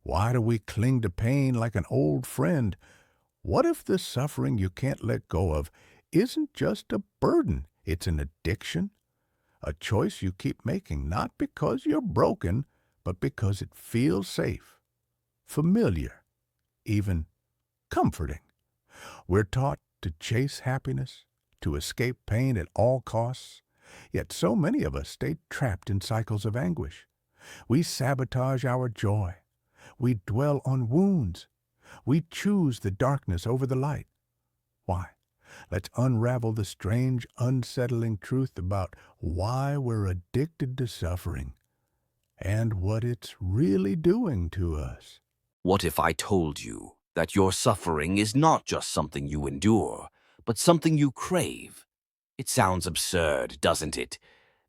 Why do we cling to pain like an old friend? What if the suffering you can't let go of isn't just a burden? It's an addiction, a choice you keep making, not because you're broken, but because it feels safe, familiar, even comforting. We're taught to chase happiness, to escape pain at all costs, yet so many of us stay trapped in cycles of anguish. We sabotage our joy. We dwell on wounds. We choose the darkness over the light. Why? Let's unravel the strange, unsettling truth about why we're addicted to suffering and what it's really doing to us. What if I told you that your suffering is not just something you endure, but something you crave? It sounds absurd, doesn't it?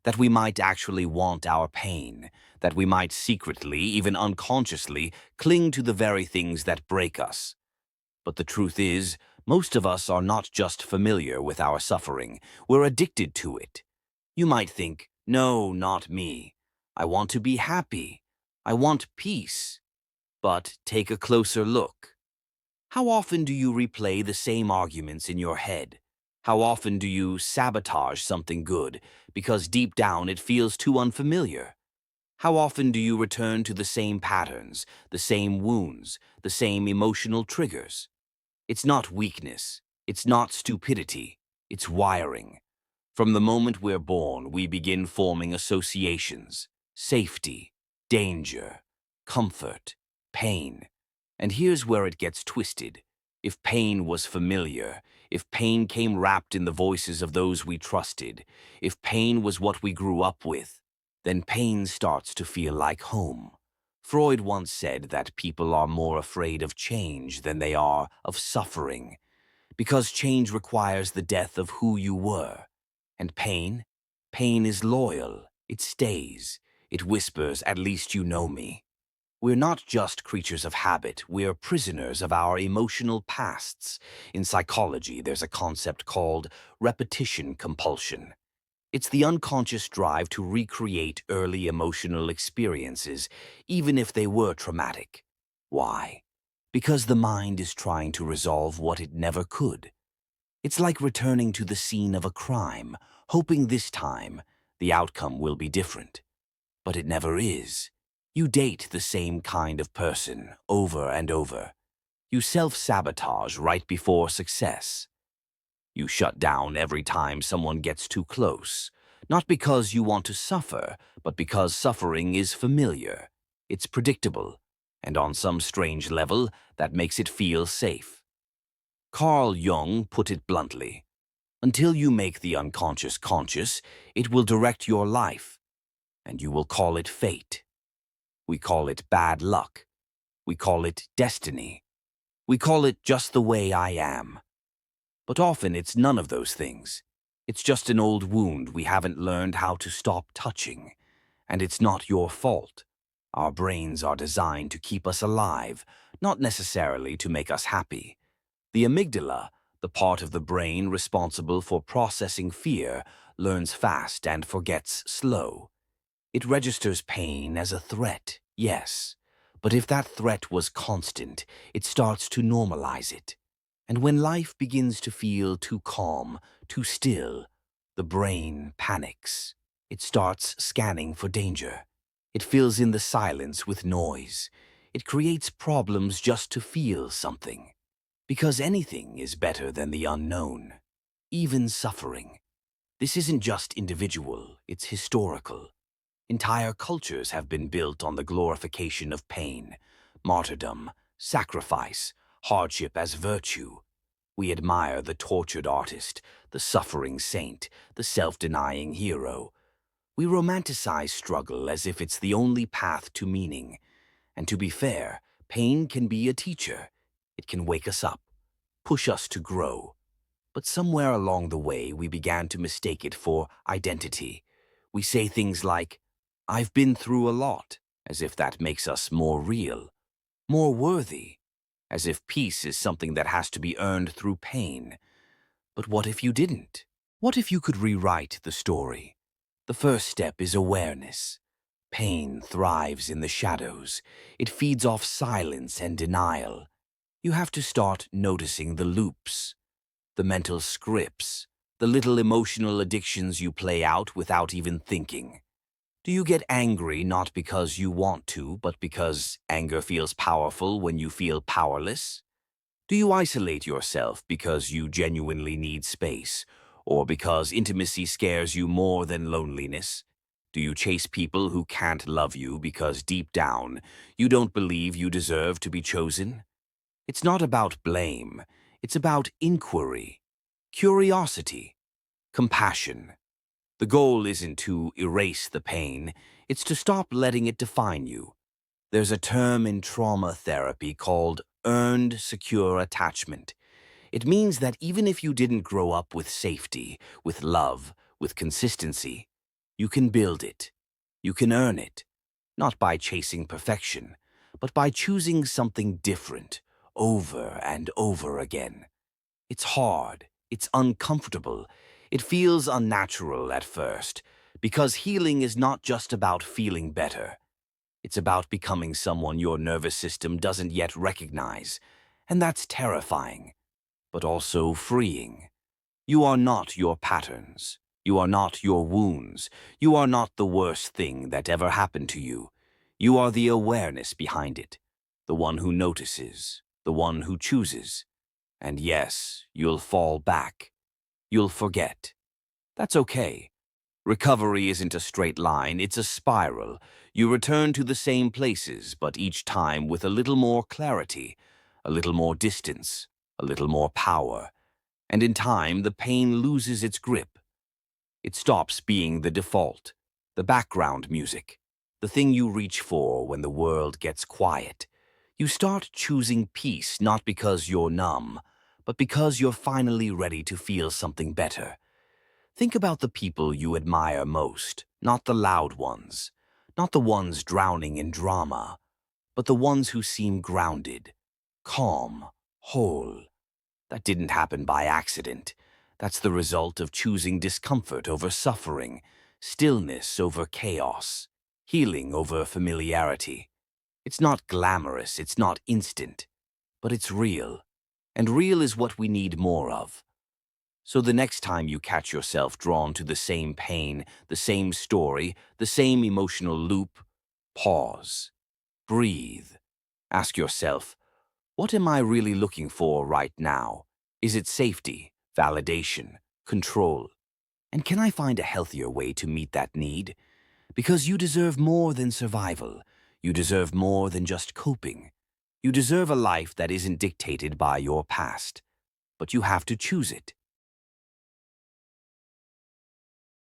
That we might actually want our pain, that we might secretly, even unconsciously, cling to the very things that break us. But the truth is, most of us are not just familiar with our suffering, we're addicted to it. You might think, no, not me. I want to be happy. I want peace. But take a closer look. How often do you replay the same arguments in your head? How often do you sabotage something good because deep down it feels too unfamiliar? How often do you return to the same patterns, the same wounds, the same emotional triggers? It's not weakness. It's not stupidity. It's wiring. From the moment we're born, we begin forming associations: safety, danger, comfort, pain. And here's where it gets twisted. If pain was familiar, if pain came wrapped in the voices of those we trusted, if pain was what we grew up with, then pain starts to feel like home. Freud once said that people are more afraid of change than they are of suffering, because change requires the death of who you were. And pain? Pain is loyal. It stays. It whispers, "At least you know me." We're not just creatures of habit, we're prisoners of our emotional pasts. In psychology, there's a concept called repetition compulsion. It's the unconscious drive to recreate early emotional experiences, even if they were traumatic. Why? Because the mind is trying to resolve what it never could. It's like returning to the scene of a crime, hoping this time the outcome will be different. But it never is. You date the same kind of person over and over. You self-sabotage right before success. You shut down every time someone gets too close, not because you want to suffer, but because suffering is familiar. It's predictable, and on some strange level, that makes it feel safe. Carl Jung put it bluntly: until you make the unconscious conscious, it will direct your life, and you will call it fate. We call it bad luck. We call it destiny. We call it just the way I am. But often it's none of those things. It's just an old wound we haven't learned how to stop touching. And it's not your fault. Our brains are designed to keep us alive, not necessarily to make us happy. The amygdala, the part of the brain responsible for processing fear, learns fast and forgets slow. It registers pain as a threat, yes, but if that threat was constant, it starts to normalize it. And when life begins to feel too calm, too still, the brain panics. It starts scanning for danger. It fills in the silence with noise. It creates problems just to feel something. Because anything is better than the unknown, even suffering. This isn't just individual, it's historical. Entire cultures have been built on the glorification of pain, martyrdom, sacrifice, hardship as virtue. We admire the tortured artist, the suffering saint, the self-denying hero. We romanticize struggle as if it's the only path to meaning. And to be fair, pain can be a teacher. It can wake us up, push us to grow. But somewhere along the way, we began to mistake it for identity. We say things like, "I've been through a lot," as if that makes us more real, more worthy, as if peace is something that has to be earned through pain. But what if you didn't? What if you could rewrite the story? The first step is awareness. Pain thrives in the shadows. It feeds off silence and denial. You have to start noticing the loops, the mental scripts, the little emotional addictions you play out without even thinking. Do you get angry not because you want to, but because anger feels powerful when you feel powerless? Do you isolate yourself because you genuinely need space, or because intimacy scares you more than loneliness? Do you chase people who can't love you because deep down you don't believe you deserve to be chosen? It's not about blame. It's about inquiry, curiosity, compassion. The goal isn't to erase the pain, it's to stop letting it define you. There's a term in trauma therapy called earned secure attachment. It means that even if you didn't grow up with safety, with love, with consistency, you can build it. You can earn it, not by chasing perfection, but by choosing something different over and over again. It's hard, it's uncomfortable, it feels unnatural at first, because healing is not just about feeling better. It's about becoming someone your nervous system doesn't yet recognize, and that's terrifying, but also freeing. You are not your patterns. You are not your wounds. You are not the worst thing that ever happened to you. You are the awareness behind it, the one who notices, the one who chooses. And yes, you'll fall back. You'll forget. That's okay. Recovery isn't a straight line, it's a spiral. You return to the same places, but each time with a little more clarity, a little more distance, a little more power. And in time, the pain loses its grip. It stops being the default, the background music, the thing you reach for when the world gets quiet. You start choosing peace not because you're numb, but because you're finally ready to feel something better. Think about the people you admire most, not the loud ones, not the ones drowning in drama, but the ones who seem grounded, calm, whole. That didn't happen by accident. That's the result of choosing discomfort over suffering, stillness over chaos, healing over familiarity. It's not glamorous, it's not instant, but it's real. And real is what we need more of. So the next time you catch yourself drawn to the same pain, the same story, the same emotional loop, pause, breathe. Ask yourself, what am I really looking for right now? Is it safety, validation, control? And can I find a healthier way to meet that need? Because you deserve more than survival. You deserve more than just coping. You deserve a life that isn't dictated by your past. But you have to choose it.